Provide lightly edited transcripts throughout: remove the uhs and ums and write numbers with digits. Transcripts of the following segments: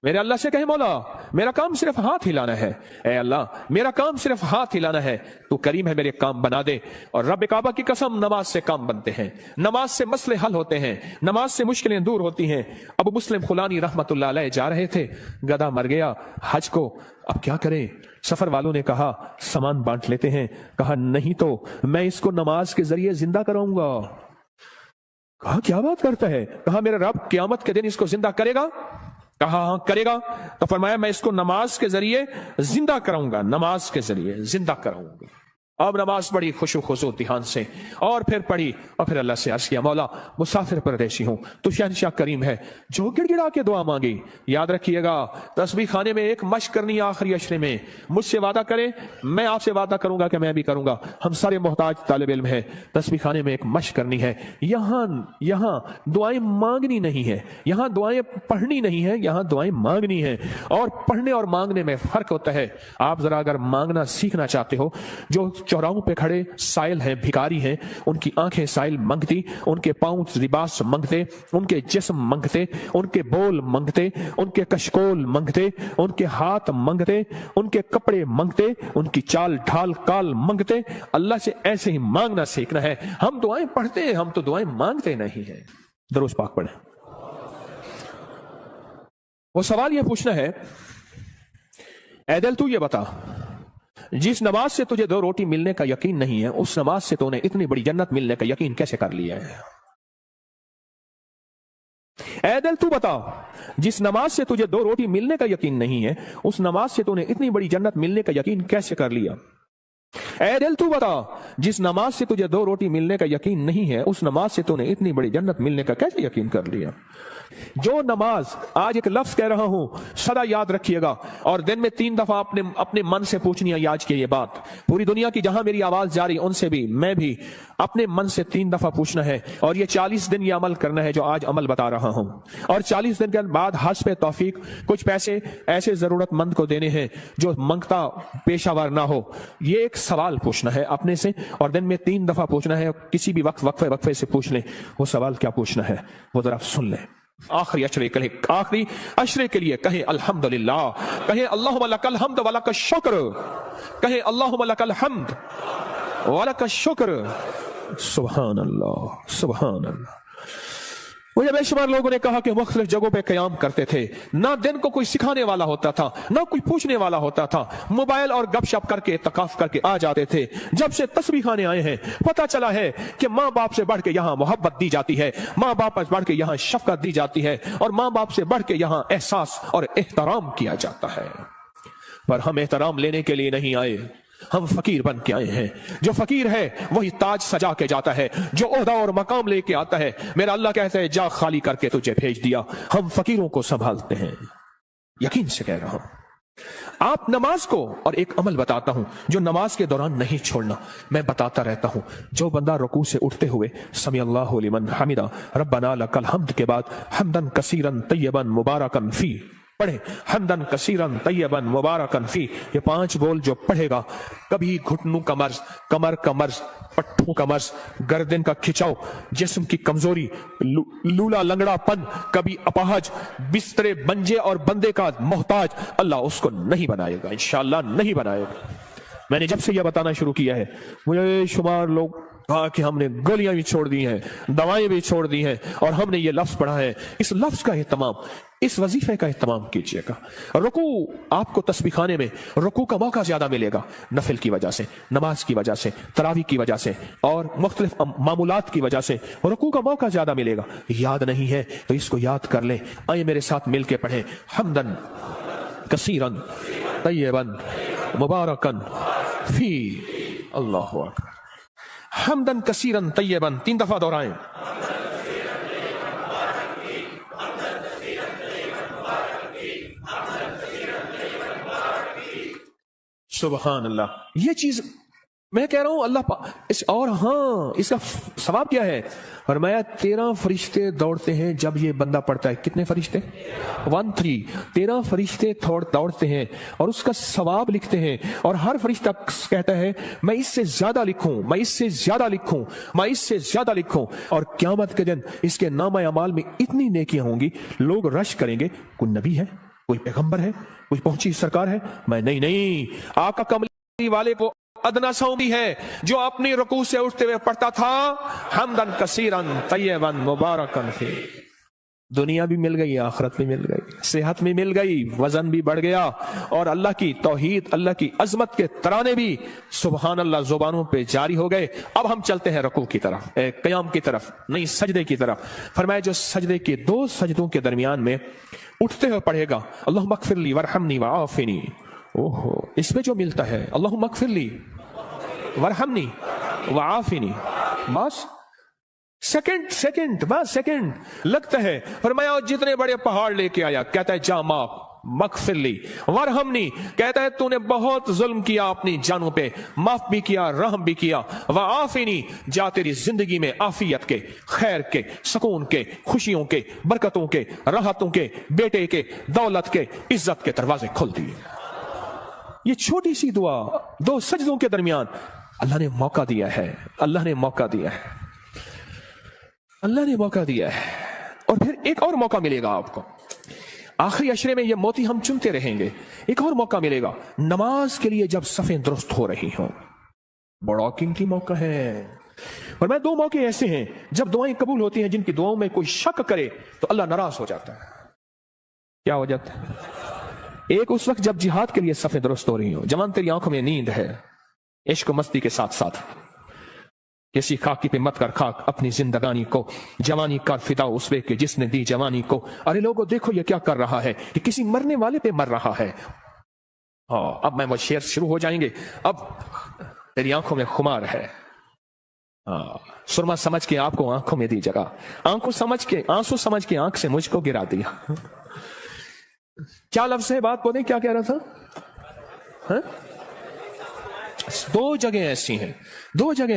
میرے اللہ سے کہیں مولا میرا کام صرف ہاتھ ہلانا ہے، اے اللہ میرا کام صرف ہاتھ ہلانا ہے، تو کریم ہے میرے کام بنا دے۔ اور رب کعبہ کی قسم نماز سے کام بنتے ہیں، نماز سے مسئلے حل ہوتے ہیں، نماز سے مشکلیں دور ہوتی ہیں۔ ابو مسلم خولانی رحمت اللہ علیہ جا رہے تھے، گدھا مر گیا حج کو، اب کیا کریں؟ سفر والوں نے کہا سامان بانٹ لیتے ہیں، کہا نہیں تو میں اس کو نماز کے ذریعے زندہ کراؤں گا۔ کہا کیا بات کرتا ہے؟ کہا میرا رب قیامت کے دن اس کو زندہ کرے گا؟ کہا ہاں کرے گا۔ تو فرمایا میں اس کو نماز کے ذریعے زندہ کراؤں گا، نماز کے ذریعے زندہ کراؤں گا۔ اب نماز پڑھی خشوع خضوع دھیان سے، اور پھر پڑھی، اور پھر اللہ سے عرض کیا مولا مسافر پردیسی ہوں، تو شہنشاہ کریم ہے جو گڑ گڑا کے دعا مانگی۔ یاد رکھیے گا تسبیح خانے میں ایک مشق کرنی ہے آخری عشرے میں، مجھ سے وعدہ کرے میں آپ سے وعدہ کروں گا کہ میں بھی کروں گا، ہم سارے محتاج طالب علم ہیں، تسبیح خانے میں ایک مشق کرنی ہے۔ یہاں دعائیں مانگنی نہیں ہے، یہاں دعائیں پڑھنی نہیں ہے، یہاں دعائیں مانگنی ہے، اور پڑھنے اور مانگنے میں فرق ہوتا ہے۔ آپ ذرا اگر مانگنا سیکھنا چاہتے ہو، جو چوراہوں پہ کھڑے سائل ہیں، بھکاری ہیں، ان کی آنکھیں سائل منگتی، ان کے پاؤں لباس منگتے، ان کے جسم منگتے، ان کے بول منگتے، ان کے کشکول منگتے، ان کے ہاتھ منگتے، ان کے کپڑے منگتے، ان کی چال ڈھال کال منگتے۔ اللہ سے ایسے ہی مانگنا سیکھنا ہے۔ ہم دعائیں پڑھتے ہیں، ہم تو دعائیں مانگتے نہیں ہیں۔ درود پاک پڑھیں۔ وہ سوال یہ پوچھنا ہے، اے دل تو یہ بتا، جس نماز سے تجھے 2 روٹی ملنے کا یقین نہیں ہے، اس نماز سے تو نے اتنی بڑی جنت ملنے کا یقین کیسے کر لیا ہے؟ اے دل تو بتا، جس نماز سے تجھے 2 روٹی ملنے کا یقین نہیں ہے، اس نماز سے تو نے اتنی بڑی جنت ملنے کا یقین کیسے کر لیا؟ اے دل تو بتا، جس نماز سے تجھے 2 روٹی ملنے کا یقین نہیں ہے، اس نماز سے تو نے اتنی بڑی جنت ملنے کا کیسے یقین کر لیا؟ جو نماز، آج ایک لفظ کہہ رہا ہوں سدا یاد رکھیے گا، اور دن میں 3 دفعہ اپنے من سے پوچھنی ہے آج کی یہ بات۔ پوری دنیا کی جہاں میری آواز جاری ان سے بھی میں بھی اپنے من سے 3 دفعہ پوچھنا ہے، اور یہ 40 دن یہ عمل کرنا ہے جو آج عمل بتا رہا ہوں، اور 40 دن کے بعد حسب توفیق کچھ پیسے ایسے ضرورت مند کو دینے ہیں جو منگتا پیشہ ور نہ ہو۔ یہ ایک سوال پوچھنا ہے اپنے سے، اور دن میں 3 دفعہ پوچھنا ہے، کسی بھی وقت وقفے سے پوچھ لیں۔ وہ سوال کیا پوچھنا ہے وہ ذرا سن لیں۔ آخری عشرے کے لیے کہیں الحمدللہ، کہیں اللہم لک الحمد ولک الشکر، کہیں اللہم لک الحمد ولک الشکر۔ سبحان اللہ سبحان اللہ۔ مجھے بے شمار لوگوں نے کہا کہ مختلف جگہوں پہ قیام کرتے تھے، نہ دن کو کوئی سکھانے والا ہوتا تھا، نہ کوئی پوچھنے والا ہوتا تھا، موبائل اور گپ شپ کر کے اعتکاف کر کے آ جاتے تھے۔ جب سے تسبیح خانے آئے ہیں پتہ چلا ہے کہ ماں باپ سے بڑھ کے یہاں محبت دی جاتی ہے، ماں باپ سے بڑھ کے یہاں شفقت دی جاتی ہے، اور ماں باپ سے بڑھ کے یہاں احساس اور احترام کیا جاتا ہے۔ پر ہم احترام لینے کے لیے نہیں آئے، ہم فقیر بن کے آئے ہیں۔ جو فقیر ہے وہی تاج سجا کے جاتا ہے، جو عہدہ اور مقام لے کے آتا ہے میرا اللہ کہتا ہے جا خالی کر کے تجھے بھیج دیا۔ ہم فقیروں کو سنبھالتے ہیں، یقین سے کہہ رہا ہوں۔ آپ نماز کو، اور ایک عمل بتاتا ہوں جو نماز کے دوران نہیں چھوڑنا، میں بتاتا رہتا ہوں۔ جو بندہ رکوع سے اٹھتے ہوئے سمی اللہ لمن حمدہ ربنا لک الحمد کے بعد حمدن کثیرن طیبن مبارکن فی پڑھے، حمدن کثیرن طیبن مبارکن فی، یہ 5 بول جو پڑھے گا، کبھی گھٹنوں کا مرض، کمر کا مرض، پٹھوں کا مرض، گردن کا کھچاؤ، جسم کی کمزوری، لولا لنگڑا پن، کبھی اپاہج، بسترے بنجے اور بندے کا محتاج، اللہ اس کو نہیں بنائے گا، انشاءاللہ نہیں بنائے گا۔ میں نے جب سے یہ بتانا شروع کیا ہے مجھے شمار لوگ کہا کہ ہم نے گولیاں بھی چھوڑ دی ہیں، دوائیں بھی چھوڑ دی ہیں، اور ہم نے یہ لفظ پڑھا ہے۔ اس لفظ کا اہتمام، اس وظیفے کا اہتمام کیجئے گا۔ رکوع، آپ کو تسبیح خانے میں رکوع کا موقع زیادہ ملے گا، نفل کی وجہ سے، نماز کی وجہ سے، تراویح کی وجہ سے، اور مختلف معمولات کی وجہ سے رکوع کا موقع زیادہ ملے گا۔ یاد نہیں ہے تو اس کو یاد کر لیں۔ آئے میرے ساتھ مل کے پڑھیں، حمدن کثیرن طیبن مبارکن فی، اللہ اکبر، حمدن کثیرن طیبن، 3 دفعہ دہرائیں۔ سبحان اللہ۔ یہ چیز میں کہہ رہا ہوں اللہ اور ہاں اس کا ثواب کیا ہے؟ فرمایا 13 فرشتے دوڑتے ہیں جب یہ بندہ پڑھتا ہے۔ کتنے فرشتے؟ 13 فرشتے دوڑتے ہیں اور اس کا ثواب لکھتے ہیں، اور ہر فرشتہ کہتا ہے میں اس سے زیادہ لکھوں، میں اس سے زیادہ لکھوں، میں اس سے زیادہ لکھوں، اور قیامت کے دن اس کے نامہ اعمال میں اتنی نیکیاں ہوں گی، لوگ رش کریں گے کوئی نبی ہے، कोई पैगंबर है, कोई पहुंची सरकार है? मैं नहीं, आका कमली वाले को अदना सौंदी है जो अपनी रुकू से उठते हुए पढ़ता था हमदन कसीरन तय्यबन मुबारकन फी। दुनिया भी मिल गई, आखिरत भी मिल गई, सेहत भी मिल गई, वजन भी बढ़ गया, और अल्लाह की तौहीद, अल्लाह की अजमत के तराने भी सुबहान अल्लाह जुबानों पे जारी हो गए। अब हम चलते हैं रुकू की तरफ, क़याम की तरफ, नहीं सजदे की तरफ। फरमाया जो सजदे के दो सजदों के दरमियान में उठते हुए पढ़ेगा अल्लाहुम्मा अग़फ़िरली वरहमनी वआफ़िनी, ओहो, इसमें जो मिलता है अल्लाहुम्मा अग़फ़िरली वरहमनी वआफ़िनी, बस सेकंड लगता है। फरमाया जितने बड़े पहाड़ लेके आया, कहता है जा माफ मगफिरली वरहमनी, कहता है तूने बहुत जुल्म किया अपनी जानों पे, माफ भी किया, रहम भी किया। वआफ़िनी, जा तेरी जिंदगी में आफियत के, खैर के, सुकून के, खुशियों के, बरकतों के, राहतों के, बेटे के, दौलत के, इज्जत के दरवाजे खोल दिए। ये छोटी सी दुआ दो सजदों के दरमियान अल्लाह ने मौका दिया है, अल्लाह ने मौका दिया है, अल्लाह ने मौका दिया है। और फिर एक और मौका मिलेगा आपको, आखिरी अशरे में ये मोती हम चुनते रहेंगे। एक और मौका मिलेगा नमाज के लिए जब सफें दुरुस्त हो रही हों, बड़ा कीमती मौका है। और मैं दो मौके ऐसे हैं जब दुआएं कबूल होती हैं जिनकी दुआओं में कोई शक करे तो अल्लाह नाराज हो जाता है। क्या हो जाता है? एक उस वक्त जब जिहाद के लिए सफें दुरुस्त हो रही हो, जवान तेरी आंखों में नींद है, इश्क मस्ती के साथ साथ किसी खाकी पे मत कर खाक अपनी जिंदगानी को, जवानी कर फिदा उस वे के जिसने दी जवानी को। अरे लोगों देखो ये क्या कर रहा है, कि किसी मरने वाले पे मर रहा है। हाँ, अब मैं वो शेर शुरू हो जाएंगे। अब तेरी आंखों में खुमार है, हाँ, सुरमा समझ के आपको आंखों में दी जगह, आंखों समझ के आंसू समझ के आंख से मुझको गिरा दिया। क्या लफ्ज है, बात बोले, क्या कह रहा था? हाँ? दो जगह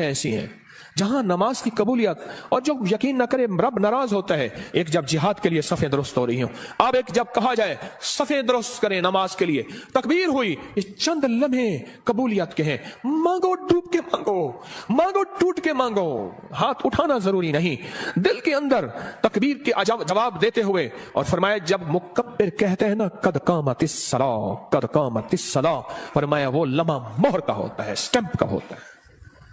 ऐसी हैं जहां नमाज की कबूलियत, और जो यकीन न करे रब नाराज होता है। एक जब जिहाद के लिए सफ़ें दुरुस्त हो रही हो, अब एक जब कहा जाए सफ़ें दुरुस्त करें नमाज के लिए, तकबीर हुई, ये चंद लम्हे कबूलियत के हैं। मांगो, डूब के मांगो, मांगो टूट के मांगो, हाथ उठाना जरूरी नहीं, दिल के अंदर तकबीर के जवाब देते हुए। और फरमाया जब मुकब्बिर कहते हैं ना कद कामतिस सलाह, फरमाया वो लम्हा मोहर का होता है, स्टैंप का होता है।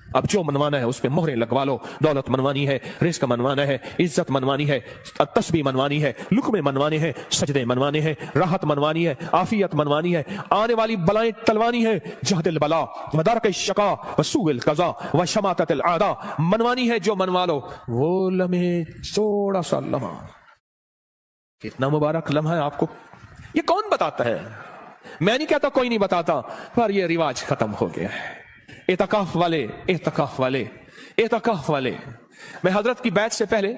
अब जो मनवाना है उस पे मोहरें लगवा लो। दौलत मनवानी है, रिस्क मनवाना है, इज्जत मनवानी है, तस्बीह मनवानी है, लुक्मे मनवाने हैं, सजदे मनवाने हैं, राहत मनवानी है, आफियत मनवानी है, आने वाली बलाएं टलवानी है, जहदिल बला वदरक शका वसूल कज़ा व शमाततिल आदा मनवानी है। जो मनवा लो वो लम्हे, थोड़ा सा लम्हा, कितना मुबारक लम्हा है। आपको ये कौन बताता है? मैं नहीं कहता कोई नहीं बताता, पर ये रिवाज खत्म हो गया है। एतकाफ वाले मैं हजरत की बैत से पहले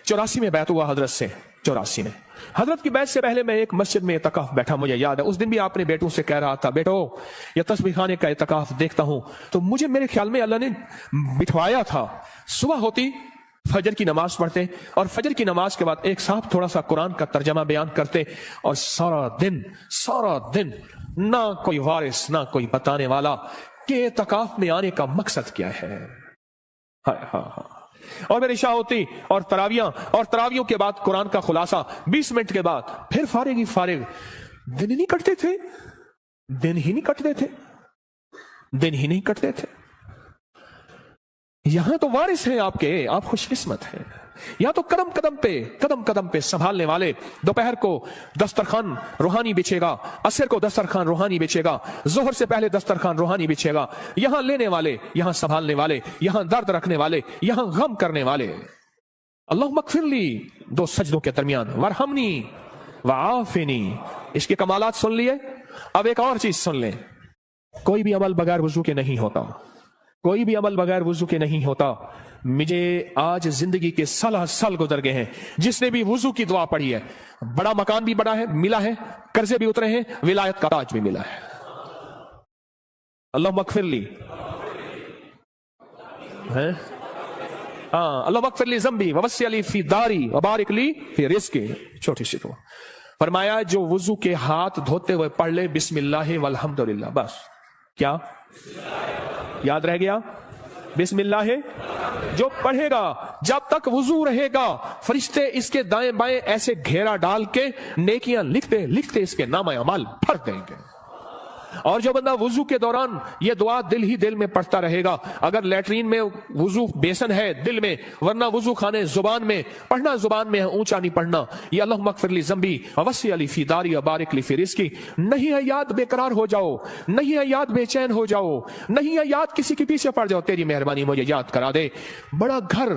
84 में बैत हुआ हजरत से, 84 में हजरत की बैत से पहले मैं एक मस्जिद में एतकाफ बैठा। मुझे याद है उस दिन भी आपने बेटों से कह रहा था, बेटो ये तस्बीह खाने का एतकाफ देखता हूं, तो मुझे मेरे ख्याल में अल्लाह ने बिठवाया था। सुबह होती फजर की नमाज पढ़ते, और फजर की नमाज के बाद एक साहब थोड़ा सा कुरान का तर्जमा बयान करते, और सारा दिन ना कोई वारिस ना कोई बताने वाला कि एतकाफ में आने का मकसद क्या है। हाँ। और मेरी शाह होती और तरावियों के बाद कुरान का खुलासा, 20 मिनट के बाद फिर फारिग। दिन ही नहीं कटते थे। यहां तो वारिस हैं आपके, आप खुशकिस्मत हैं। या तो कदम कदम पे संभालने वाले। दोपहर को दस्तरखान रूहानी बिछेगा, असर को दस्तरखान रूहानी बिछेगा, जोहर से पहले दस्तरखान रूहानी बिछेगा। यहां लेने वाले, यहां संभालने वाले, यहां दर्द रखने वाले, यहां गम करने वाले। अल्लाहुम्मा अग़फ़िरली दो सजदों के दरमियान, वरहमनी वआफ़िनी, इसके कमालात सुन लिए। अब एक और चीज सुन लें, कोई भी अमल बगैर वजू के नहीं होता। मुझे आज जिंदगी के साल गुजर गए हैं, जिसने भी वुजू की दुआ पढ़ी है, बड़ा मकान भी बड़ा है मिला है, कर्जे भी उतरे हैं, विलायत का ताज भी मिला है। अल्लाहुम्मा अग़फ़िरली है, अल्लाहुम्मा अग़फ़िरली ज़ंबी ववस्सिअ ली फी दारी वबारिक ली फी रिज़्क़ी। छोटी सी दुआ फरमाया जो वुजू के हाथ धोते हुए पढ़ ले बिस्मिल्लाह वल्हम्दुलिल्लाह, बस क्या याद रह गया? बिस्मिल्लाह है। जो पढ़ेगा जब तक वुजू रहेगा, फरिश्ते इसके दाएं बाएं ऐसे घेरा डाल के नेकियां लिखते लिखते इसके नामा अमाल भर देंगे। और जो बंदा वुजू के दौरान ये दुआ दिल ही दिल में पढ़ता रहेगा, अगर लैट्रीन में वुजू बेसन है दिल में, वरना वुजू खाने जुबान में, पढ़ना जुबान में है, ऊंचा नहीं पढ़ना। ये अल्लाह मगफिरली ज़ंबी वसी अली फी दारी बारिक ली फी रिज़्की। नहीं है याद बेकरार हो जाओ, नहीं है याद बेचैन हो जाओ, नहीं है याद किसी के पीछे पड़ जाओ, तेरी मेहरबानी मुझे याद करा दे। बड़ा घर,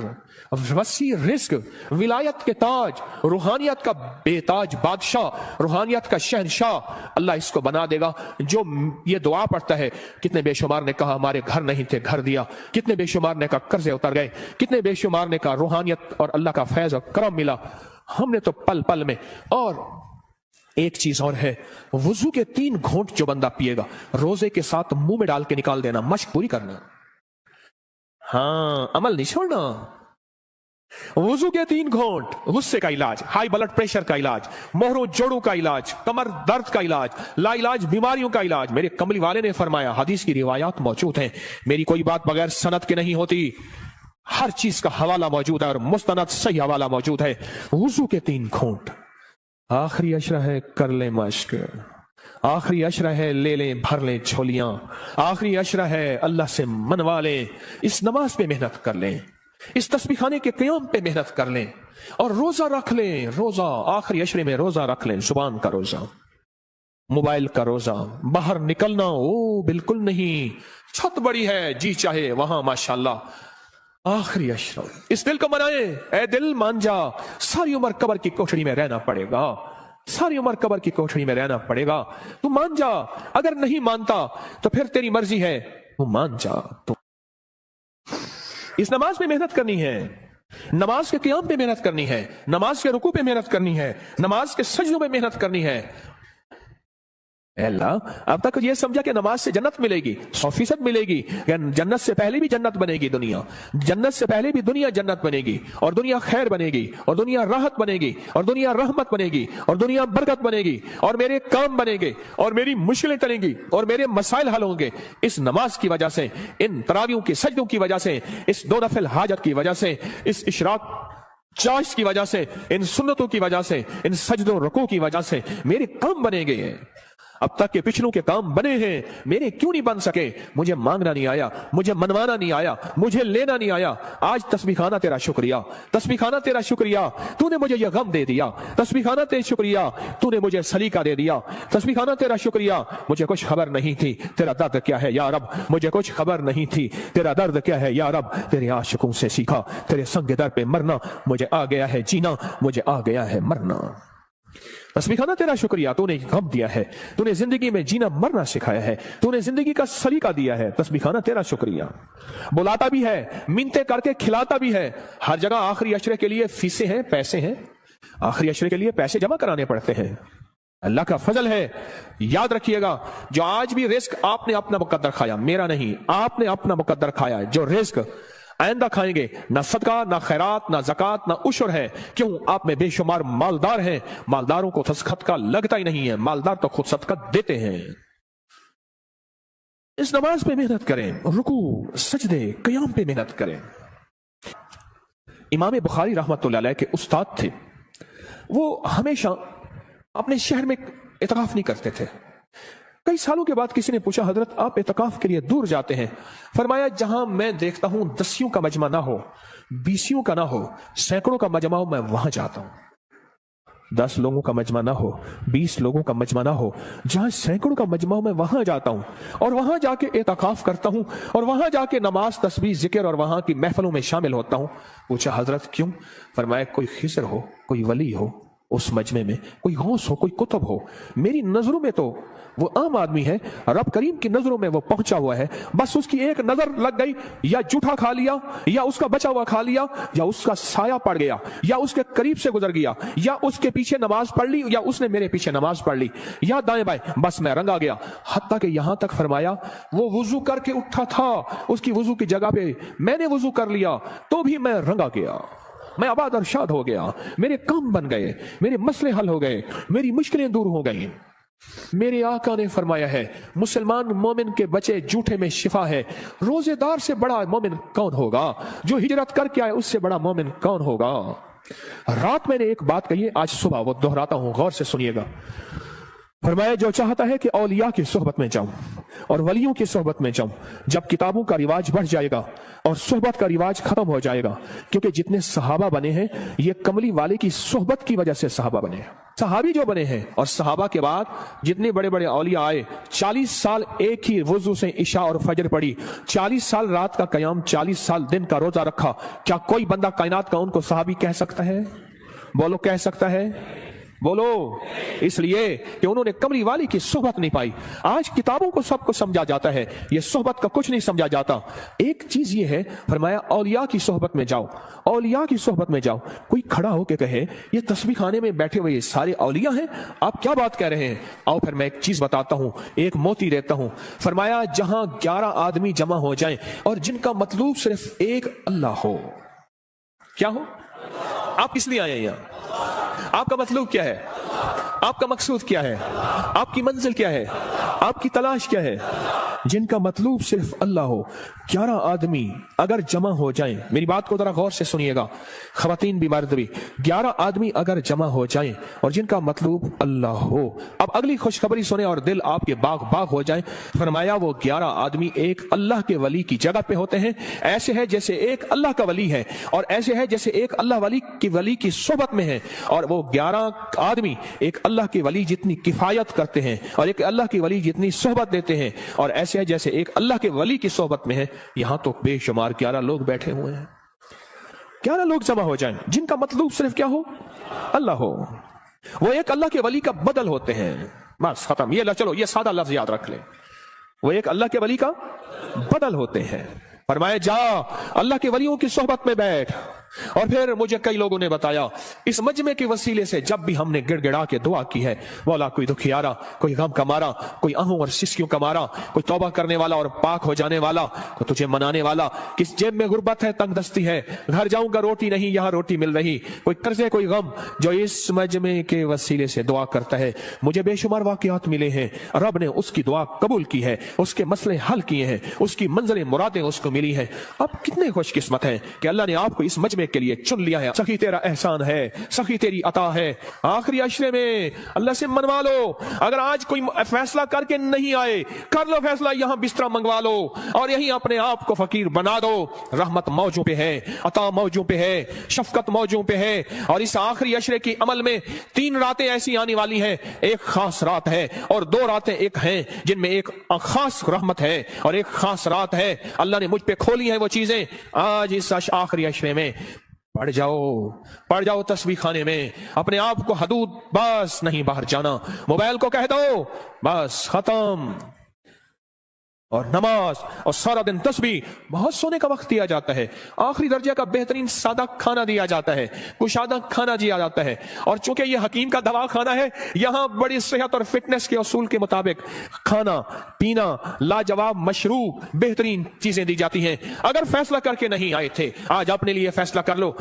वसी रिज़्क, विलायत के ताज, रूहानियत का बेताज बादशाह, रूहानियत का शहनशाह अल्लाह इसको बना देगा। जो ये दुआ पढ़ता है, कितने बेशुमार ने कहा हमारे घर नहीं थे घर दिया, कितने बेशुमार ने कहा कर्जे उतर गए, कितने बेशुमार ने कहा रूहानियत और अल्लाह का फैज और करम मिला हमने तो पल पल में। और एक चीज और है, वुजू के 3 घूंट जो बंदा पिएगा रोजे के साथ मुंह में डाल के निकाल देना, मश्क पूरी करना। हाँ, अमल नहीं छोड़ना। वुजू के 3 घूंट, गुस्से का इलाज, हाई ब्लड प्रेशर का इलाज, मोहरों जोड़ों का इलाज, कमर दर्द का इलाज, लाइलाज बीमारियों का इलाज। मेरे कमली वाले ने फरमाया, हदीस की रिवायात मौजूद हैं, मेरी कोई बात बगैर सनद के नहीं होती, हर चीज का हवाला मौजूद है और मुस्तनद सही हवाला मौजूद है। वुजू के 3 घूंट, आखिरी अशरा है कर ले मश्क, आखिरी अशरा है ले लें भर लें झोलियां, आखिरी अशरा है अल्लाह से मनवा लें, इस नमाज पे मेहनत कर लें, इस तस्बीह खाने के क़याम पे मेहनत कर लें और रोजा रख लें। रोजा आखिरी अशरे में रोजा रख लें, जुबान का रोजा, मोबाइल का रोजा, बाहर निकलना ओ बिल्कुल नहीं, छत बड़ी है जी चाहे वहां माशाल्लाह। आखिरी अशरा, इस दिल को मनाए, ऐ दिल मान जा, सारी उम्र कब्र की कोठरी में रहना पड़ेगा, सारी उम्र कब्र की कोठरी में रहना पड़ेगा, तू मान जा। अगर नहीं मानता तो फिर तेरी मर्जी है, तू मान जा। तो इस नमाज पे मेहनत करनी है, नमाज के क़याम पे मेहनत करनी है, नमाज के रुकू पे मेहनत करनी है, नमाज के सजदों पे मेहनत करनी है। अल्लाह, अब तक ये समझा कि नमाज से जन्नत मिलेगी, 100% मिलेगी, जन्नत से पहले भी जन्नत बनेगी दुनिया, जन्नत से पहले भी दुनिया जन्नत बनेगी, और दुनिया खैर बनेगी, और दुनिया राहत बनेगी, और दुनिया रहमत बनेगी, और दुनिया बरकत बनेगी, और मेरे काम बनेंगे, और मेरी मुश्किलें टलेंगी, और मेरे मसाइल हल होंगे इस नमाज की वजह से, इन तरावियों की सजदों की वजह से, इस 2 नफिल हाजत की वजह से, इस इशराक चाश की वजह से, इन सुन्नतों की वजह से, इन सजदों रुकू की वजह से मेरे काम बनेंगे। अब तक के पिछलों के काम बने हैं, मेरे क्यों नहीं बन सके? मुझे मांगना नहीं आया, मुझे मनवाना नहीं आया, मुझे लेना नहीं आया। आज तस्बीह खाना तेरा शुक्रिया, तस्बीह खाना तेरा शुक्रिया, तूने मुझे यह गम दे दिया, तस्बीह खाना तेरा शुक्रिया, तूने मुझे सलीका दे दिया, तस्बीह खाना तेरा शुक्रिया, मुझे कुछ खबर नहीं थी तेरा दर्द क्या है या रब, मुझे कुछ खबर नहीं थी तेरा दर्द क्या है या रब, तेरे आशिकों से सीखा तेरे संग दर पे मरना, मुझे आ गया है जीना, मुझे आ गया है मरना। तस्बीह खाना तेरा शुक्रिया, तूने गम दिया है, तूने जिंदगी में जीना मरना सिखाया है, तूने जिंदगी का सलीका दिया है। तस्बीह खाना तेरा शुक्रिया। बुलाता भी है, मिन्नतें करके खिलाता भी है। हर जगह आखिरी अशरे के लिए फीसें हैं, पैसे हैं, आखिरी अशरे के लिए पैसे जमा कराने पड़ते हैं। अल्लाह का फजल है। याद रखिएगा, जो आज भी रिस्क आपने अपना मुकद्दर खाया, मेरा नहीं, आपने अपना मुकद्दर खाया, जो रिस्क आइंदा खाएंगे, ना सदका, ना खैरात, ना ज़कात, ना उशर है। क्यों? आप में बेशुमार मालदार हैं, मालदारों को तो सदका लगता ही नहीं है, मालदार तो खुद सदका देते हैं। इस नमाज पे मेहनत करें, रुकू सजदे क़याम पे मेहनत करें। इमाम बुखारी रहमतुल्लाह अलैह के उस्ताद थे, वो हमेशा अपने शहर में इतकाफ नहीं करते थे। कई सालों के बाद किसी ने पूछा, हजरत आप इतकाफ के लिए दूर जाते हैं? फरमाया, जहां मैं देखता हूं 10 का मजमा ना हो, 20 का ना हो, सैकड़ों का मजमा हो, मैं वहां जाता हूं। 10 लोगों का मजमा ना हो, 20 लोगों का मजमा ना हो, जहां सैकड़ों का मजमा हो, मैं वहां जाता हूं और वहां जाके इतकाफ करता हूं और वहां जाके नमाज, तस्बीह, जिक्र और वहां की महफिलों में शामिल होता हूं। पूछा, हजरत क्यों? फरमाया, कोई खिज़र हो, कोई वली हो उस मजमे में, कोई गौस हो, कोई कुतुब हो, मेरी नजरों में तो वो आम आदमी है, रब करीम की नजरों में वो पहुंचा हुआ है। बस उसकी एक नजर लग गई, या जूठा खा लिया, या उसका बचा हुआ खा लिया, या उसका साया पड़ गया, या उसके करीब से गुजर गया, या उसके पीछे नमाज पढ़ ली, या उसने मेरे पीछे नमाज पढ़ ली, या दाएं बाएं, बस मैं रंगा गया। हत्ता कि यहां तक फरमाया, वो वुजू करके उठा था, उसकी वुजू की जगह पे मैंने वुजू कर लिया तो भी मैं रंगा गया, मैं आबाद और शाद हो गया, मेरे काम बन गए, मेरे मसले हल हो गए, मेरी मुश्किलें दूर हो गई। मेरे आका ने फरमाया है, मुसलमान मोमिन के बचे जूठे में शिफा है। रोजेदार से बड़ा मोमिन कौन होगा? जो हिजरत करके आए उससे बड़ा मोमिन कौन होगा? रात मैंने एक बात कही है, आज सुबह वो दोहराता हूं, गौर से सुनिएगा। फरमाया, जो चाहता है कि औलिया की सोहबत में जाऊं और वलियों की सोहबत में जाऊं, जब किताबों का रिवाज बढ़ जाएगा और सोहबत का रिवाज खत्म हो जाएगा, क्योंकि जितने सहाबा बने हैं ये कमली वाले की सोहबत की वजह से सहाबा बने हैं। सहाबी जो बने हैं और सहाबा के बाद जितने बड़े बड़े औलिया आए, 40 साल एक ही वुजू से इशा और फजर पढ़ी, 40 साल रात का कयाम, 40 साल दिन का रोजा रखा। क्या कोई बंदा कायनात का उनको सहाबी कह सकता है? बोलो, कह सकता है? बोलो। इसलिए कि उन्होंने कमली वाली की सोहबत नहीं पाई। आज किताबों को सबको समझा जाता है, ये सोहबत का कुछ नहीं समझा जाता। एक चीज ये है, फरमाया औलिया की सोहबत में जाओ, औलिया की सोहबत में जाओ। कोई खड़ा होकर कहे ये तस्बीह खाने में बैठे हुए ये सारे औलिया हैं, आप क्या बात कह रहे हैं? आओ फिर मैं एक चीज बताता हूं, एक मोती देता हूं। फरमाया, जहां 11 आदमी जमा हो जाएं और जिनका मतलूब सिर्फ एक अल्लाह हो। क्या हो? आप किस लिए आए हैं यहां? आपका मतलब क्या है? आपका मकसूद क्या है? आपकी मंजिल क्या है? आपकी तलाश क्या है? जिनका मतलब सिर्फ अल्लाह हो, 11 आदमी अगर जमा हो जाएं, मेरी बात को जरा गौर से सुनिएगा, खवातीन भी मर्द भी, 11 आदमी अगर जमा हो जाएं और जिनका मतलब अल्लाह हो। अब अगली खुशखबरी सुने और दिल आपके बाग बाग हो जाए। फरमाया, वो 11 आदमी एक अल्लाह के वली की जगह पे होते हैं। ऐसे है जैसे एक अल्लाह का वली है और ऐसे है जैसे एक अल्लाह वली की सोहबत में है। और वो 11 आदमी एक अल्लाह के वली जितनी किफायत करते हैं और एक अल्लाह की वली जितनी सोहबत देते हैं, और ऐसे है जैसे एक अल्लाह के वली की सोहबत में है। यहां तो बेशुमार 11 लोग बैठे हुए हैं। 11 लोग जमा हो जाएं जिनका मतलब सिर्फ क्या हो? अल्लाह हो। वो एक अल्लाह के वली का बदल होते हैं। बस खत्म। ये चलो, ये सादा लफ्ज याद रख ले, वो एक अल्लाह के वली का बदल होते हैं। फरमाया, जा अल्लाह के वलियों की सोहबत में बैठ। और फिर मुझे कई लोगों ने बताया, इस मजमे के वसीले से जब भी हमने गिड़गिड़ा के दुआ की है, मौला कोई दुखियारा, कोई गम का मारा, कोई आहू और सिस्कियों का मारा, कोई तौबा करने वाला और पाक हो जाने वाला, कोई तुझे मनाने वाला, किस जेब में गुर्बत है, तंग दस्ती है, घर जाऊंगा रोटी नहीं, यहां रोटी मिल रही, कोई कर्जे, कोई गम, जो इस मजमे के वसीले से दुआ करता है, मुझे बेशुमार वाकयात मिले हैं, रब ने उसकी दुआ कबूल की है, उसके मसले हल किए हैं, उसकी मंजिलें मुरादें उसको मिली है। अब कितने खुशकिस्मत हैं कि अल्लाह ने आपको इस मजमे के लिए चुन लिया है। सखी तेरा एहसान है, सखी तेरी अता है। आखिरी अशरे में अल्लाह से मनवा लो। अगर आज कोई फैसला करके नहीं आए, कर लो फैसला, यहां बिस्तरा मंगवा लो और यहीं अपने आप को फकीर बना दो। रहमत मौजों पे है, अता मौजों पे है, शफकत मौजों पे है। और इस आखिरी अशरे की अमल में 3 रातें ऐसी आने वाली हैं, एक खास रात है और 2 रातें एक हैं जिनमें एक खास रहमत है और एक खास रात है। अल्लाह ने मुझ पे खोली है वो चीजें। आज इस आखिरी अशरे में पढ़ जाओ तस्बीह खाने में, अपने आप को हदूद बस नहीं बाहर जाना। मोबाइल को कह दो बस खत्म, और नमाज और सारा दिन तस्बीह। बहुत सोने का वक्त दिया जाता है, आखिरी दर्जे का बेहतरीन सादा खाना दिया जाता है, कुशादा खाना दिया जाता है। और चूंकि ये हकीम का दवा खाना है, यहां बड़ी सेहत और फिटनेस के उसूल के मुताबिक खाना पीना, लाजवाब मशरूब, बेहतरीन चीजें दी जाती हैं। अगर फैसला करके नहीं आए थे, आज अपने लिए फैसला कर लो।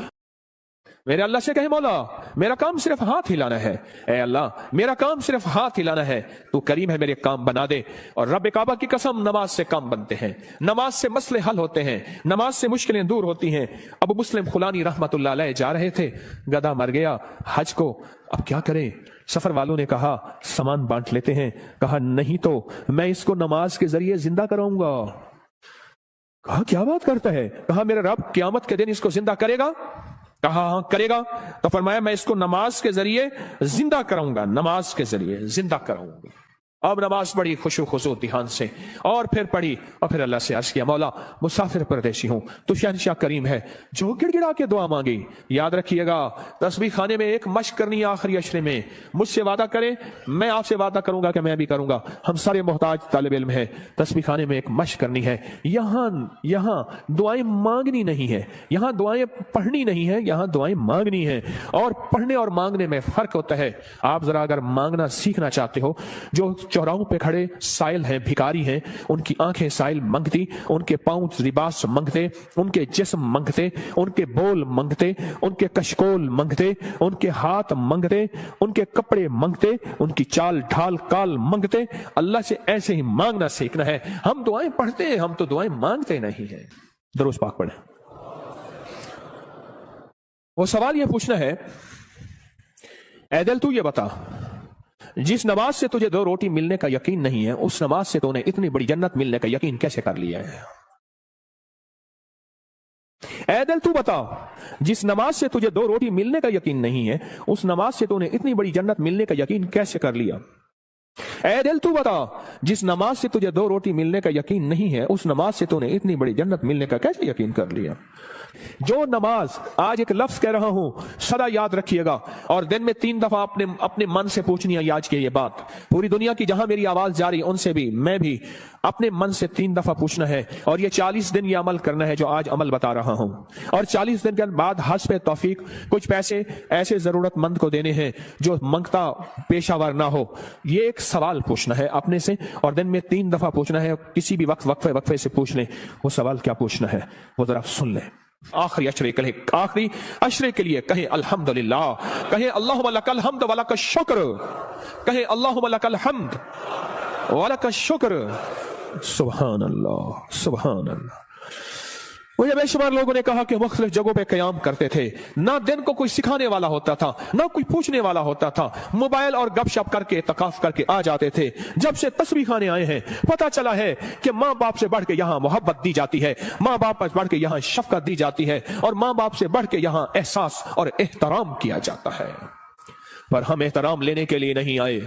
मेरे अल्लाह से कहे, मौला मेरा काम सिर्फ हाथ हिलाना है। ए अल्लाह, मेरा काम सिर्फ हाथ हिलाना है, तू करीम है, मेरे काम बना दे। और रब काबा की कसम, नमाज से काम बनते हैं, नमाज से मसले हल होते हैं, नमाज से मुश्किलें दूर होती हैं। अब मुस्लिम खुलानी रहमतुल्लाह अलैह जा रहे थे, गधा मर गया हज को, अब क्या करें? सफर वालों ने कहा सामान बांट लेते हैं। कहा नहीं तो मैं इसको नमाज के जरिए जिंदा कराऊंगा। कहा क्या बात करता है? कहा मेरा रब क़यामत के दिन इसको जिंदा करेगा। कहा हाँ करेगा। तो फरमाया मैं इसको नमाज के जरिए जिंदा कराऊंगा, नमाज के जरिए जिंदा कराऊंगा। अब नमाज पढ़ी खुशू खुशू ध्यान से, और फिर पढ़ी और फिर अल्लाह से अर्ज किया, मौला मुसाफिर परदेशी हूं, तू शहंशाह करीम है जो गिड़गिड़ा के दुआ मांगी। याद रखिएगा, तस्बीह खाने में एक मश्क करनी है आखिरी अशरे में। मुझसे वादा करें, मैं आपसे वादा करूंगा कि मैं भी करूंगा। हम सारे मोहताज तालिब इल्म है, तस्बीह खाने में एक मश्क करनी है। यहां दुआएं मांगनी नहीं है, यहां दुआएं पढ़नी नहीं है, यहां दुआएं मांगनी है। और पढ़ने और मांगने में फर्क होता है। आप जरा अगर मांगना सीखना चाहते हो, जो चौराहों पे खड़े साइल हैं, भिखारी हैं, उनकी आंखें साइल मंगती, उनके पांव लिबास मंगते, उनके जिस्म मंगते, उनके बोल मंगते, उनके कशकोल मंगते, उनके हाथ मंगते, उनके कपड़े मंगते, उनकी चाल ढाल काल मंगते। अल्लाह से ऐसे ही मांगना सीखना है। हम दुआएं पढ़ते हैं, हम तो दुआएं मांगते नहीं हैं। दरूद पाक पढ़ें। वो सवाल ये पूछना है, ऐ दिल तू ये बता, जिस नमाज से तुझे 2 रोटी मिलने का यकीन नहीं है, उस नमाज से तूने इतनी बड़ी जन्नत मिलने का यकीन कैसे कर लिया है? ऐ दिल तू बता, जिस नमाज से तुझे 2 रोटी मिलने का यकीन नहीं है, उस नमाज से तूने इतनी बड़ी जन्नत मिलने का यकीन कैसे कर लिया? ऐ दिल तू बता, जिस नमाज से तुझे 2 रोटी मिलने का यकीन नहीं है, उस नमाज से तूने इतनी बड़ी जन्नत मिलने का कैसे यकीन कर लिया? जो नमाज, आज एक लफ्ज कह रहा हूं, सदा याद रखिएगा, और दिन में 3 दफा अपने मन से पूछनी है आज की ये बात। पूरी दुनिया की जहां मेरी आवाज जा रही, उनसे भी, मैं भी अपने मन से 3 दफा पूछना है, और ये 40 दिन ये अमल करना है जो आज अमल बता रहा हूं। और 40 दिन के बाद हस्ब तौफीक कुछ पैसे ऐसे जरूरतमंद को देने हैं जो मंगता पेशावर ना हो। ये एक सवाल पूछना है अपने से, और दिन में 3 दफा पूछना है। किसी भी वक्त वक्फे से पूछ लें। वो सवाल क्या पूछना है वो जरा सुन लें। आखिरी अशरे के लिए कहें अल्हम्दुलिल्लाह, कहें अल्लाहुम्मा लकल हम्द व लकश शुक्र, कहें अल्लाहुम्मा लकल हम्द व लकश शुक्र। सुभान अल्लाह, सुभान अल्लाह। मुझे बेशुमार लोगों ने कहा कि मुख्तलिफ जगहों पे क़याम करते थे, ना दिन को कोई सिखाने वाला होता था, ना कोई पूछने वाला होता था, मोबाइल और गपशप करके तकाफ करके आ जाते थे। जब से तस्बीह खाने आए हैं, पता चला है कि माँ बाप से बढ़ के यहाँ मोहब्बत दी जाती है, माँ बाप से बढ़ के यहाँ शफकत दी जाती है, और माँ बाप से बढ़ के यहाँ एहसास और एहतराम किया जाता है। पर हम एहतराम लेने के लिए नहीं आए,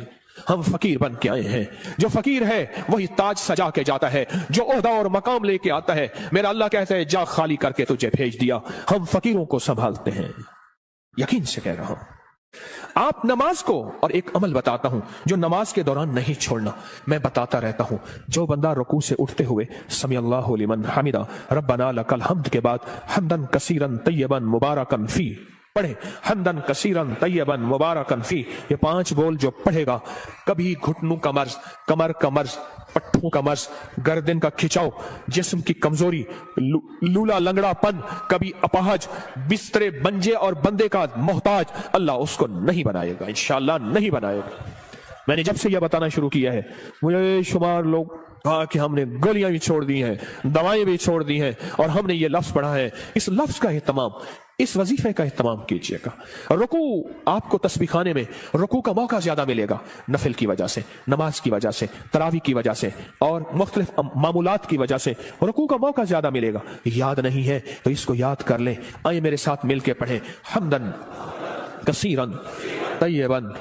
हम फकीर बन के आए हैं। जो फकीर है वही ताज सजा के जाता है, जो ओहदा और मकाम लेके आता है। मेरा अल्लाह कहता है जा खाली करके तुझे भेज दिया। हम फकीरों को संभालते हैं, यकीन से कह रहा हूं। आप नमाज को, और एक अमल बताता हूं जो नमाज के दौरान नहीं छोड़ना, मैं बताता रहता हूं। जो बंदा रुकू से उठते हुए समी अल्लाहु लिमन हमिदा रब्बना लकल हम्द के बाद हम्दन कसीरन तय्यबन मुबारकन फी पढ़े, हम्दन कसीरन तय्यबन मुबारकन फी। ये 5 बोल जो पढ़ेगा, कभी घुटनों का मर्ज, कमर का मर्ज, पट्टों का मर्ज, गर्दन का खिंचाव, जिस्म की कमजोरी, लूला लंगड़ापन, कभी अपाहज, बिस्तरे बंजे और बंदे का मोहताज, अल्लाह उसको नहीं बनाएगा, इंशाअल्लाह नहीं बनाएगा। मैंने जब से यह बताना शुरू किया है, मुझे शुमार लोग कहा कि हमने गोलियां भी छोड़ दी हैं, दवाएं भी छोड़ दी हैं, और हमने ये लफ्ज पढ़ा है। इस लफ्ज का एहतमाम, इस वजीफे का एहतमाम कीजिएगा। रुकू, आपको तस्बीह खाने में रुकू का मौका ज्यादा मिलेगा, नफिल की वजह से, नमाज की वजह से, तरावी की वजह से, और मुख्तलिफ मामूलात की वजह से रुकू का मौका ज्यादा मिलेगा। याद नहीं है तो इसको याद कर लें। आइए मेरे साथ मिलके पढ़ें, हम्दन कसीरन तय्यबन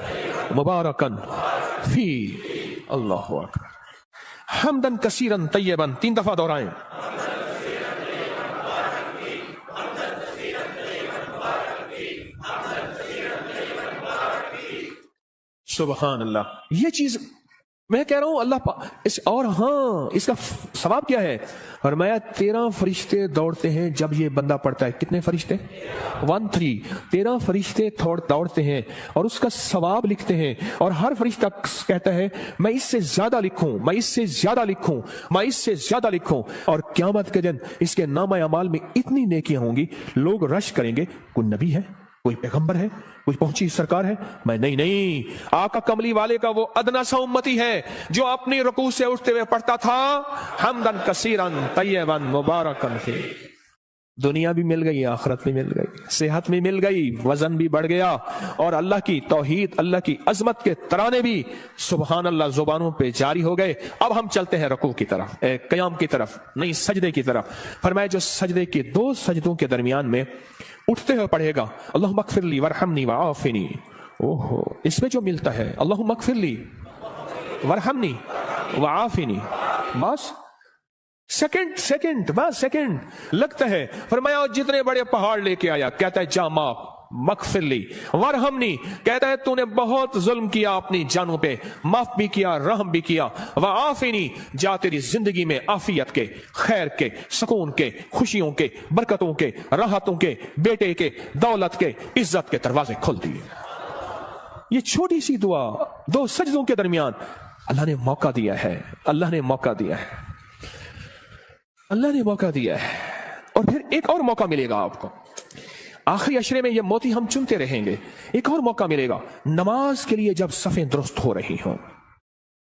मुबारकन फी। अल्लाहु अकबर। हम्दन कसीरन तय्यबन 3 दफा दोहराएं। सुभान अल्लाह। ये चीज मैं कह रहा हूं अल्लाह इस, और हाँ, इसका सवाब क्या है? फरमाया 13 फरिश्ते दौड़ते हैं जब ये बंदा पढ़ता है। कितने फरिश्ते? 13 फरिश्ते दौड़ते हैं और उसका सवाब लिखते हैं, और हर फरिश्ता कहता है मैं इससे ज्यादा लिखूं, मैं इससे ज्यादा लिखूं, मैं इससे ज्यादा लिखूं। और क़यामत के दिन इसके नामा अमाल में इतनी नेकियां होंगी, लोग रश करेंगे, कोई नबी है, कोई पैगंबर है, कोई पहुंची सरकार है? मैं नहीं, आका कमली वाले का वो अदना सा उम्मती है जो अपनी रुकू से उठते हुए पढ़ता था हम्दन कसीरन तय्यबन मुबारकन फी। दुनिया भी मिल गई, आखिरत भी मिल गई, सेहत भी मिल गई, वजन भी बढ़ गया, और अल्लाह की तौहीद, अल्लाह की अजमत के तराने भी सुभान अल्लाह जुबानों पे जारी हो गए। अब हम चलते हैं रुकू की तरफ, क़याम की तरफ, नहीं सजदे की तरफ। फरमाया जो सजदे के 2 सजदों के दरमियान में उठते हुए पढ़ेगा अल्लाहुम्मा अग़फ़िरली वरहमनी वआफ़िनी। ओहो, इसमें जो मिलता है अल्लाहुम्मा अग़फ़िरली वरहमनी वआफ़िनी, बस सेकंड बस सेकंड लगता है। फरमाया जितने बड़े पहाड़ लेके आया, कहता है जा माफ, मग़फ़िरली वरहमनी, कहता है तूने बहुत जुल्म किया अपनी जानों पे, माफ भी किया, रहम भी किया। वआफ़िनी, जा तेरी जिंदगी में आफियत के, खैर के, सुकून के, खुशियों के, बरकतों के, राहतों के, बेटे के, दौलत के, इज्जत के दरवाजे खोल दिए। ये छोटी सी दुआ 2 सजदों के दरमियान अल्लाह ने मौका दिया है, अल्लाह ने मौका दिया है, अल्लाह ने मौका दिया है। और फिर एक और मौका मिलेगा आपको, आखिरी अशरे में ये मोती हम चुनते रहेंगे। एक और मौका मिलेगा नमाज के लिए, जब सफें दुरुस्त हो रही हो,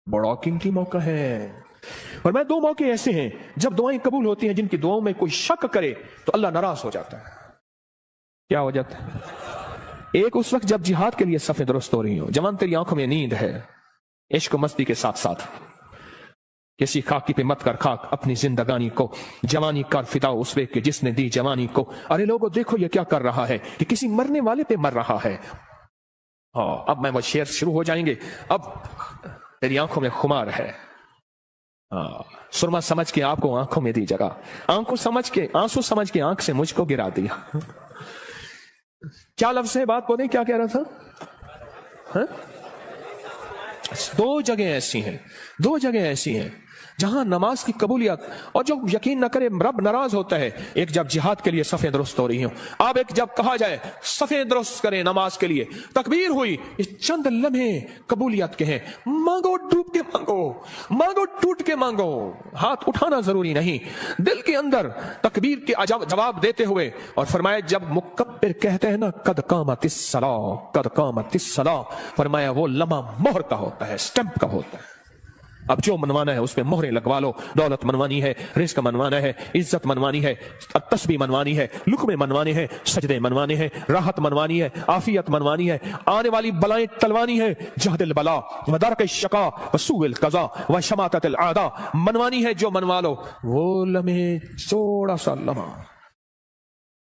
बड़ा कीमती मौका है। और मैं दो मौके ऐसे हैं जब दुआएं कबूल होती हैं, जिनकी दुआओं में कोई शक करे तो अल्लाह नाराज हो जाता है। क्या हो जाता है? एक उस वक्त जब जिहाद के लिए सफें दुरुस्त हो रही हो, जवान तेरी आंखों में नींद है, इश्क मस्ती के साथ साथ किसी खाकी पे मत कर खाक अपनी जिंदगानी को, जवानी कर फिदा उस वे के जिसने दी जवानी को। अरे लोगों देखो ये क्या कर रहा है, कि किसी मरने वाले पे मर रहा है। हाँ, अब मैं वो शेर शुरू हो जाएंगे। अब तेरी आंखों में खुमार है, सुरमा समझ के आपको आंखों में दी जगह, आंखों समझ के आंसू समझ के आंख से मुझको गिरा दिया। क्या लफ्ज है, बात बोले, क्या कह रहा था? हा? दो जगह ऐसी हैं, दो जगह ऐसी हैं जहां नमाज की कबूलियत, और जो यकीन न करे रब नाराज होता है। एक जब जिहाद के लिए सफेद दुरुस्त हो रही हो, अब एक जब कहा जाए सफेद दुरुस्त करें नमाज के लिए, तकबीर हुई, ये चंद लम्हे कबूलियत के हैं। मांगो, डूब के मांगो, मांगो टूट के मांगो, हाथ उठाना जरूरी नहीं, दिल के अंदर तकबीर के जवाब देते हुए। और फरमाया जब मुकब्बिर कहते हैं ना, कद कामतिस सलाह, कद कामतिस सलाह, फरमाया वो लम्हा मोहर का होता है, स्टैंप का होता है। अब जो मनवाना है उसमें मोहरें लगवा लो। दौलत मनवानी है, रिस्क मनवाना है, इज्जत मनवानी है, तस्बीह मनवानी है, लुक्मे मनवाने हैं, सजदे मनवाने हैं, राहत मनवानी है, आफियत मनवानी है, आने वाली बलाएं टलवानी है, जहदिल बला व दरक शका व सूइल कज़ा व शमाततिल आदा मनवानी है। जो मनवा लो वो लम्हे, थोड़ा सा लम्हा,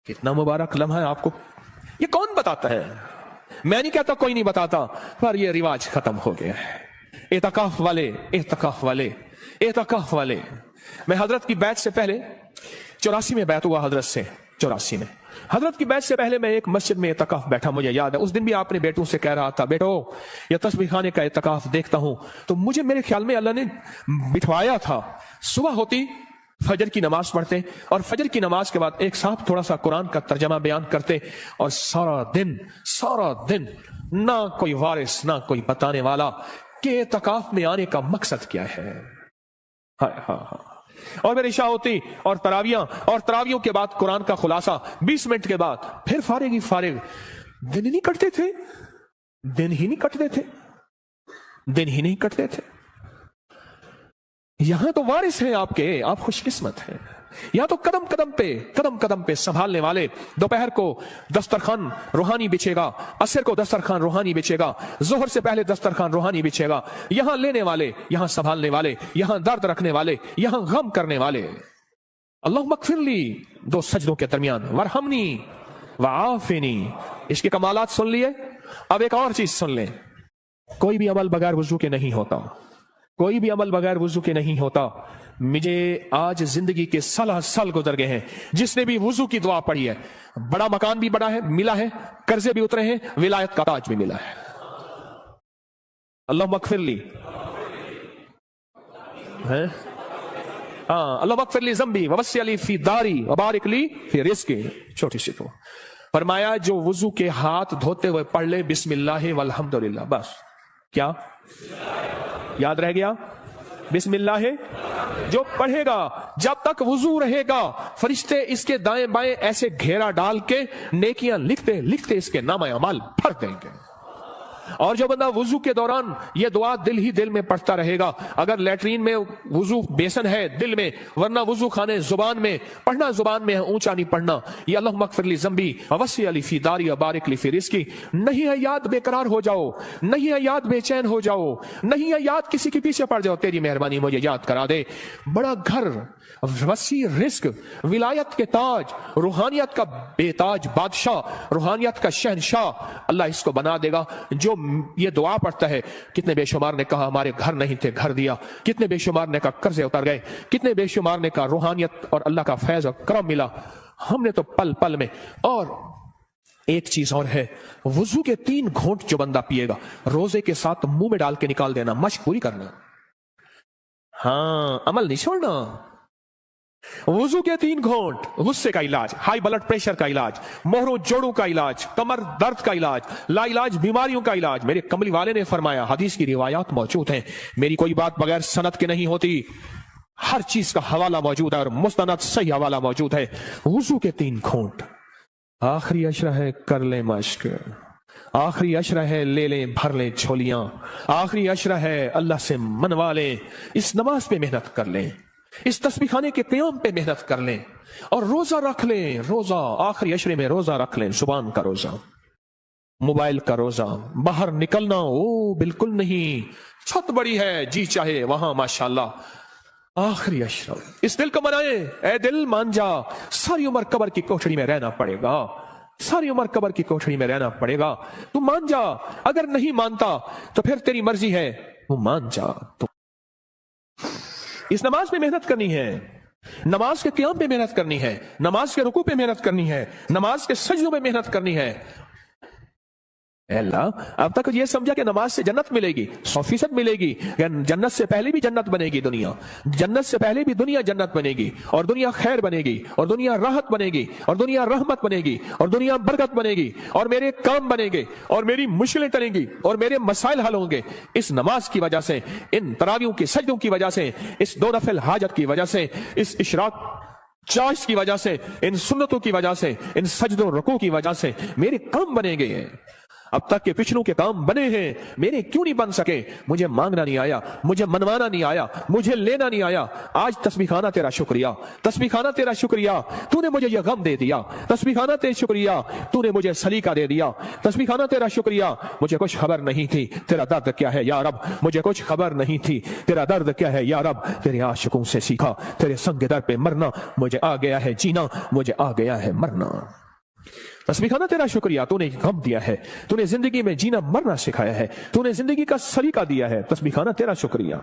कितना मुबारक लम्हा है आपको ये कौन बताता है? मैं नहीं कहता कोई नहीं बताता, पर ये रिवाज खत्म हो गया है। एतकाफ वाले, एतकाफ वाले, एतकाफ वाले। मैं हजरत की बैत से पहले 84 में बैत हुआ हजरत से, 84 में हजरत की बैत से पहले मैं एक मस्जिद में एतकाफ बैठा, मुझे याद है। उस दिन भी आपने बेटों से कह रहा था, बेटो ये तस्बीह खाने का एतकाफ देखता हूं, तो मुझे मेरे ख्याल में अल्लाह ने बिठवाया था। सुबह होती, फजर की नमाज पढ़ते, और फजर की नमाज के बाद एक साहब थोड़ा सा कुरान का तर्जमा बयान करते, और सारा दिन ना कोई वारिस, ना कोई बताने वाला कि एतकाफ में आने का मकसद क्या है। हाँ। और फिर इशा होती और तरावियों के बाद कुरान का खुलासा, 20 मिनट के बाद फिर फारिग ही फारिग। दिन ही नहीं कटते थे, दिन ही नहीं कटते थे, दिन ही नहीं कटते थे। यहां तो वारिस है आपके, आप खुशकिस्मत हैं। या तो कदम कदम पे संभालने वाले। दोपहर को दस्तरखान रूहानी बिछेगा, असर को दस्तरखान रूहानी बिछेगा, जोहर से पहले दस्तरखान रूहानी बिछेगा। यहां लेने वाले, यहां संभालने वाले, यहां दर्द रखने वाले, यहां गम करने वाले। अल्लाह मगफिरली, दो सजदों के दरमियान, वरहमनी वआफिनी। इसके कमालात सुन लिए। अब एक और चीज सुन लें, कोई भी अमल बगैर वुजू के नहीं होता, कोई भी अमल बगैर वुजू के नहीं होता। मुझे आज जिंदगी के साल गुजर गए हैं, जिसने भी वुजू की दुआ पढ़ी है, बड़ा मकान भी बड़ा है मिला है, कर्जे भी उतरे हैं, विलायत का ताज भी मिला है। अल्लाह मगफिरली, अल्लाह मगफिरली ज़म्बी ववस्सी अली फी दारी व बारिक ली फी रिज़्क़ी। छोटी सी तो फरमाया जो वुजू के हाथ धोते हुए पढ़ ले बिस्मिल्लाह वल्हम्दुलिल्लाह, बस क्या याद रह गया? बिस्मिल्लाह जो पढ़ेगा, जब तक वुजू रहेगा, फरिश्ते इसके दाएं बाएं ऐसे घेरा डाल के नेकियां लिखते लिखते इसके नामा अमाल भर देंगे। और जो बंदा वुजू के दौरान ये दुआ दिल ही दिल में पढ़ता रहेगा, अगर लैट्रीन में वुजू बेसन है दिल में, वरना वुजू खाने जुबान में, पढ़ना जुबान में है, ऊंचा नहीं पढ़ना। ये अल्लाह मगफिरली ज़म्बी ववस्सी अली फी दारी व बारिक ली फी रिज़्क़ी। नहीं है याद बेकरार हो जाओ, नहीं है याद बेचैन हो जाओ, नहीं है याद किसी के पीछे पड़ जाओ, तेरी मेहरबानी मुझे याद करा दे। बड़ा घर, वसी रिज़्क़, विलायत के ताज, रूहानियत का बेताज बादशाह, रूहानियत का शहनशाह अल्लाह इसको बना देगा। जो ये दुआ पढ़ता है, कितने बेशुमार ने कहा हमारे घर नहीं थे घर दिया, कितने बेशुमार ने कहा कर्जे उतर गए, कितने बेशुमार ने कहा रूहानियत और अल्लाह का फैज और करम मिला, हमने तो पल पल में। और एक चीज और है, वुजू के 3 घूंट जो बंदा पिएगा, रोजे के साथ मुंह में डाल के निकाल देना, मश्क पूरी करना। हाँ, अमल नहीं छोड़ना, वुजू के 3 घूंट, गुस्से का इलाज, हाई ब्लड प्रेशर का इलाज, मोहरों जोड़ों का इलाज, कमर दर्द का इलाज, लाइलाज बीमारियों का इलाज। मेरे कमली वाले ने फरमाया, हदीस की रिवायात मौजूद हैं, मेरी कोई बात बगैर सनद के नहीं होती, हर चीज का हवाला मौजूद है और मुस्तनद सही हवाला मौजूद है। वुजू के 3 घूंट, आखिरी अशरा है कर ले मश्क, आखिरी अशरा है ले लें भर लें झोलियां, आखिरी अशरा है अल्लाह से मनवा लें, इस नमाज पे मेहनत कर लें, इस तस्बीह खाने के क़याम पे मेहनत कर लें और रोजा रख लें। रोजा आखिरी अशरे में रोजा रख लें, जुबान का रोजा, मोबाइल का रोजा, बाहर निकलना ओ बिल्कुल नहीं, छत बड़ी है जी चाहे वहां माशाल्लाह। आखिरी अशरा, इस दिल को मनाए, ए दिल मान जा, सारी उम्र कब्र की कोठड़ी में रहना पड़ेगा, सारी उम्र कब्र की कोठड़ी में रहना पड़ेगा, तू मान जा। अगर नहीं मानता तो फिर तेरी मर्जी है, तू मान जा। तो इस नमाज पे मेहनत करनी है, नमाज के क़याम पे मेहनत करनी है, नमाज के रुकू पे मेहनत करनी है, नमाज के सजदों पे मेहनत करनी है। अल्लाह, अब तक ये समझा कि नमाज से जन्नत मिलेगी, 100% मिलेगी, जन्नत से पहले भी जन्नत बनेगी दुनिया, जन्नत से पहले भी दुनिया जन्नत बनेगी, और दुनिया खैर बनेगी, और दुनिया राहत बनेगी, और दुनिया रहमत बनेगी, और दुनिया बरकत बनेगी, और मेरे काम बनेंगे, और मेरी मुश्किलें टलेंगी, और मेरे मसाइल हल होंगे इस नमाज की वजह से, इन तरावियों की सजदों की वजह से, इस 2 नफिल हाजत की वजह से, इस इशराक चाश की वजह से, इन सुन्नतों की वजह से, इन सजदों रुकू की वजह से मेरे काम बनेंगे। अब तक के पिछलों के काम बने हैं, मेरे क्यों नहीं बन सके? मुझे मांगना नहीं आया, मुझे मनवाना नहीं आया, मुझे लेना नहीं आया। आज तस्बीह खाना तेरा शुक्रिया, तस्बीह खाना तेरा शुक्रिया, तूने मुझे यह गम दे दिया, तस्बीह खाना तेरा शुक्रिया, तूने मुझे सलीका दे दिया, तस्बीह खाना तेरा शुक्रिया। मुझे कुछ खबर नहीं थी तेरा दर्द क्या है या रब, मुझे कुछ खबर नहीं थी तेरा दर्द क्या है या रब, तेरे आशिकों से सीखा तेरे संग दर पे मरना, मुझे आ गया है जीना, मुझे आ गया है मरना। तस्बीह खाना तेरा शुक्रिया, तूने गम दिया है, तूने जिंदगी में जीना मरना सिखाया है, तूने जिंदगी का सलीका दिया है। तस्बीह खाना तेरा शुक्रिया।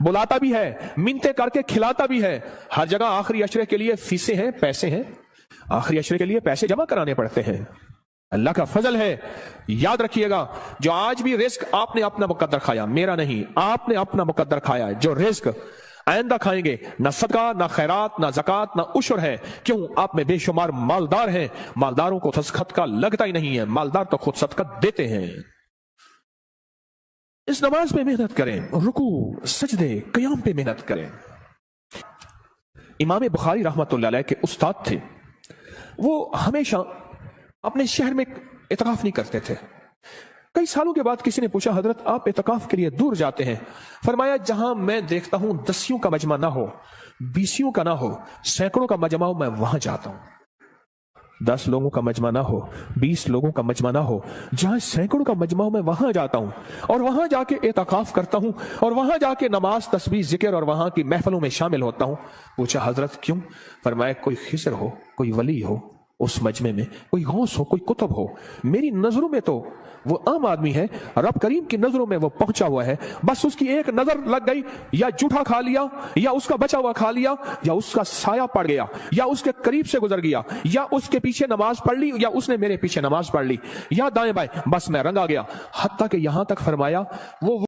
बुलाता भी है, मिन्नतें करके खिलाता भी है। हर जगह आखिरी अशरे के लिए फीसें हैं, पैसे हैं, आखिरी अशरे के लिए पैसे जमा कराने पड़ते हैं। अल्लाह का फजल है। याद रखिएगा, जो आज भी रिस्क आपने अपना मुकद्दर खाया, मेरा नहीं, आपने अपना मुकद्दर खाया, जो रिस्क आइंदा खाएंगे, ना सदका, ना खैरात, ना ज़कात, ना उशर है। क्यों? आप में बेशुमार मालदार हैं, मालदारों को सदका लगता ही नहीं है, मालदार तो खुद सदका देते हैं। इस नमाज पे मेहनत करें, रुकू सजदे क़याम पे मेहनत करें। इमाम बुखारी रहमतुल्लाह अलैह के उस्ताद थे, वो हमेशा अपने शहर में इतकाफ नहीं करते थे। कई सालों के बाद किसी ने पूछा, हजरत आप इतकाफ के लिए दूर जाते हैं? फरमाया, जहां मैं देखता हूं 10 का मजमा ना हो, 20 का ना हो, सैकड़ों का मजमा हो, मैं वहां जाता हूं। 10 लोगों का मजमा ना हो, 20 लोगों का मजमा ना हो, जहां सैकड़ों का मजमा हो, मैं वहां जाता हूं और वहां जाके इतकाफ करता हूं और वहां जाके नमाज, तस्बीह, जिक्र और वहां की महफिलों में शामिल होता हूं। पूछा, हजरत क्यों? फरमाया, कोई खिसर हो, कोई वली हो उस मजमे में, कोई गौस हो, कोई कुतुब हो। मेरी नजरों में तो वो आम आदमी है, रब करीम की नजरों में वो पहुंचा हुआ है। बस उसकी एक नजर लग गई, या जूठा खा लिया, या उसका बचा हुआ खा लिया, या उसका साया पड़ गया, या उसके करीब से गुजर गया, या उसके पीछे नमाज पढ़ ली, या उसने मेरे पीछे नमाज पढ़ ली, या दाएं बाएं, बस मैं रंगा गया। हत्ता कि यहां तक फरमाया, वो